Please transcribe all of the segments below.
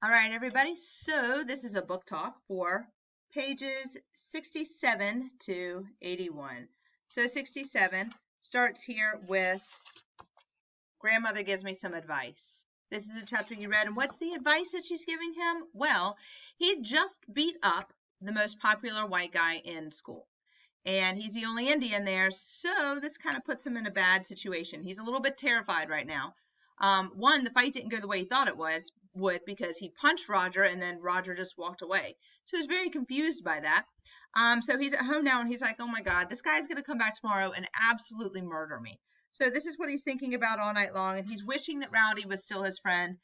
All right, everybody. So this is a book talk for pages 67 to 81. So 67 starts here with Grandmother gives me some advice. This is a chapter you read, and what's the advice that she's giving him? Well, he just beat up the most popular white guy in school, and he's the only Indian there, so this kind of puts him in a bad situation. He's a little bit terrified right now. One, the fight didn't go the way he thought it would because he punched Roger and then Roger just walked away. So he's very confused by that. So he's at home now and he's like, oh my God, this guy's going to come back tomorrow and absolutely murder me. So this is what he's thinking about all night long. And he's wishing that Rowdy was still his friend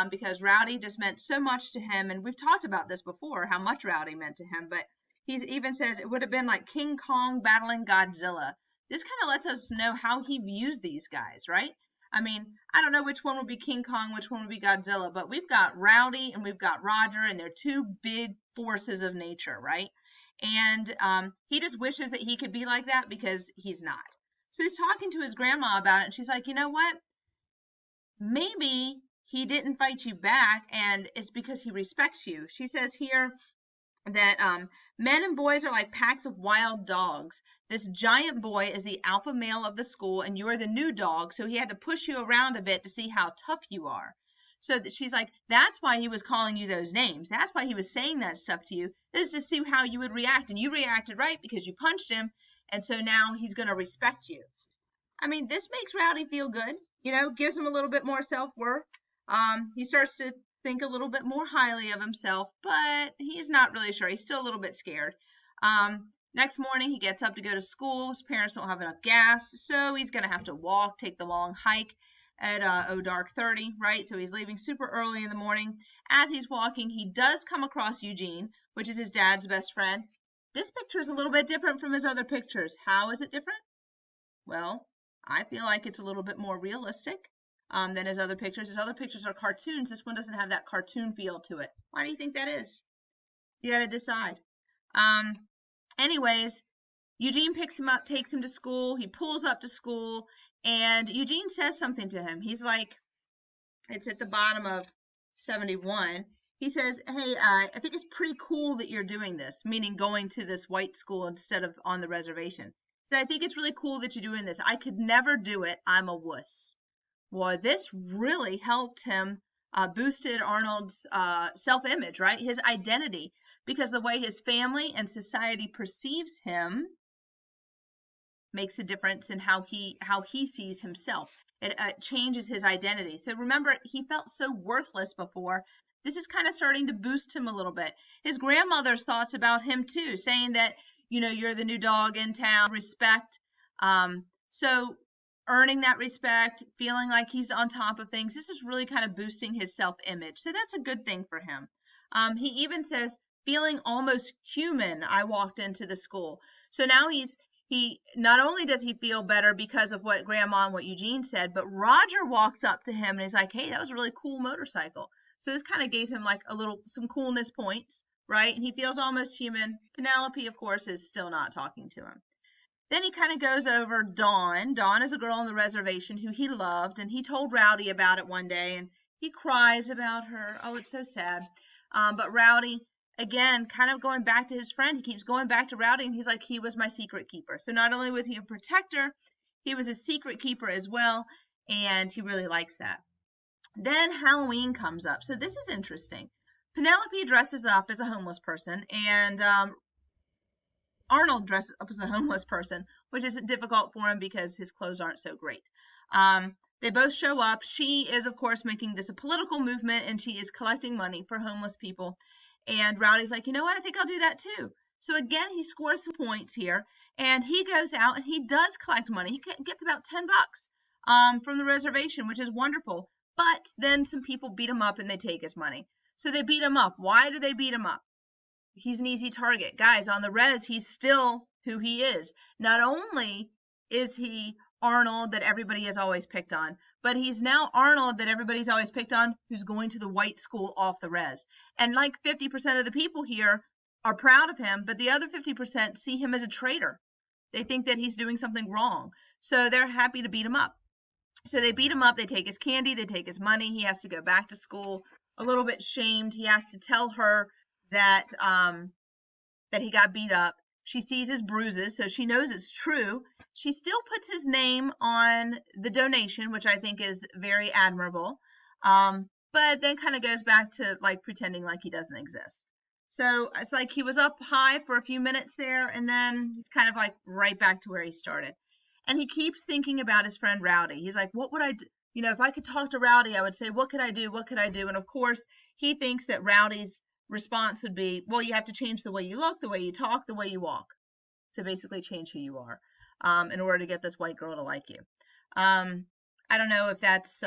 because Rowdy just meant so much to him. And we've talked about this before, how much Rowdy meant to him. But he even says it would have been like King Kong battling Godzilla. This kind of lets us know how he views these guys, right? I mean, I don't know which one would be King Kong, which one would be Godzilla, but we've got Rowdy and we've got Roger, and they're two big forces of nature, right? And he just wishes that he could be like that because he's not. So he's talking to his grandma about it, and she's like, you know what? Maybe he didn't fight you back, and it's because he respects you. She says here that men and boys are like packs of wild dogs. This giant boy is the alpha male of the school, and you're the new dog, so he had to push you around a bit to see how tough you are. So that she's like, that's why he was calling you those names. That's why he was saying that stuff to you. This is to see how you would react, and you reacted right because you punched him, and so now he's going to respect you. I mean, this makes Rowdy feel good, gives him a little bit more self-worth. He starts to think a little bit more highly of himself, but he's not really sure. He's still a little bit scared. Next morning, he gets up to go to school. His parents don't have enough gas, so he's going to have to walk, take the long hike at dark 30, right? So he's leaving super early in the morning. As he's walking, he does come across Eugene, which is his dad's best friend. This picture is a little bit different from his other pictures. How is it different? Well, I feel like it's a little bit more realistic than his other pictures. His other pictures are cartoons. This one doesn't have that cartoon feel to it. Why do you think that is? You got to decide. Anyways, Eugene picks him up, takes him to school. He pulls up to school, and Eugene says something to him. He's like, it's at the bottom of 71. He says, hey, I think it's pretty cool that you're doing this, meaning going to this white school instead of on the reservation. So I think it's really cool that you're doing this. I could never do it. I'm a wuss. Well, this really helped him, boosted Arnold's self-image, right? His identity, because the way his family and society perceives him makes a difference in how he sees himself. It changes his identity. So remember, he felt so worthless before. This is kind of starting to boost him a little bit. His grandmother's thoughts about him too, saying that, you're the new dog in town, respect. So earning that respect, feeling like he's on top of things, this is really kind of boosting his self-image. So that's a good thing for him. He even says, feeling almost human, I walked into the school. So now he not only does he feel better because of what Grandma and what Eugene said, but Roger walks up to him and is like, hey, that was a really cool motorcycle. So this kind of gave him like some coolness points, right? And he feels almost human. Penelope, of course, is still not talking to him. Then he kind of goes over Dawn. Dawn is a girl on the reservation who he loved, and he told Rowdy about it one day, and he cries about her. Oh, it's so sad. But Rowdy, again, kind of going back to his friend, he keeps going back to Rowdy, and he's like, he was my secret keeper. So not only was he a protector, he was a secret keeper as well, and he really likes that. Then Halloween comes up. So this is interesting. Penelope dresses up as a homeless person, and Arnold dresses up as a homeless person, which is difficult for him because his clothes aren't so great. They both show up. She is, of course, making this a political movement, and she is collecting money for homeless people. And Rowdy's like, you know what? I think I'll do that too. So again, he scores some points here, and he goes out and he does collect money. He gets about $10 from the reservation, which is wonderful. But then some people beat him up and they take his money. So they beat him up. Why do they beat him up? He's an easy target. Guys, on the res, he's still who he is. Not only is he Arnold that everybody has always picked on, but he's now Arnold that everybody's always picked on who's going to the white school off the res. And like 50% of the people here are proud of him, but the other 50% see him as a traitor. They think that he's doing something wrong. So they're happy to beat him up. So they beat him up. They take his candy. They take his money. He has to go back to school. a little bit shamed. He has to tell her that that he got beat up. She sees his bruises, so she knows it's true. She still puts his name on the donation, which I think is very admirable. But then kind of goes back to like pretending like he doesn't exist. So it's like he was up high for a few minutes there, and then he's kind of like right back to where he started. And he keeps thinking about his friend Rowdy. He's like, what would I do? You know, if I could talk to Rowdy, I would say, what could I do? What could I do? And of course, he thinks that Rowdy's response would be, well, you have to change the way you look, the way you talk, the way you walk to basically change who you are in order to get this white girl to like you. I don't know if that's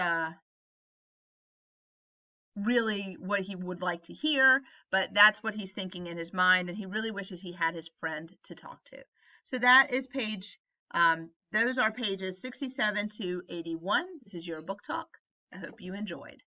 really what he would like to hear, but that's what he's thinking in his mind, and he really wishes he had his friend to talk to. So that is those are pages 67 to 81. This is your book talk. I hope you enjoyed.